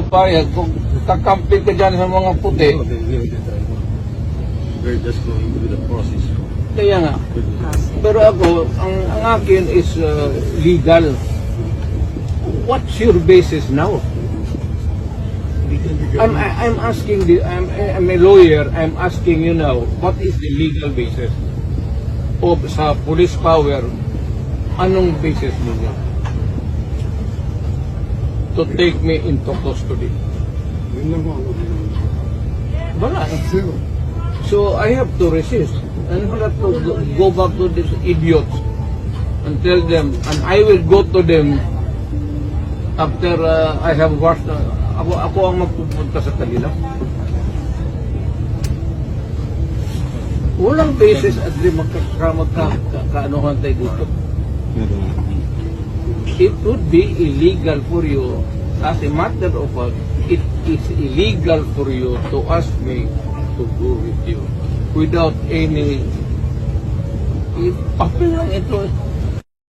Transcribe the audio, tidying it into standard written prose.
papayag kung kakampit ka dyan sa mga puti. We're just going through the process. Kaya nga. Pero ako, ang akin is legal. What's your basis now? I'm asking I'm a lawyer. I'm asking you now, what is the legal basis of sa police power? Anong basis ninyo to take me into custody? Wala. So I have to resist and have to go back to these idiots and tell them, and I will go to them after I have washed. Ako ang magpupunta sa kanila. Walang basis at di magkakaanohan tayo dito. It would be illegal for you, as a matter of fact, it is illegal for you to ask me to go with you without any papel lang ito.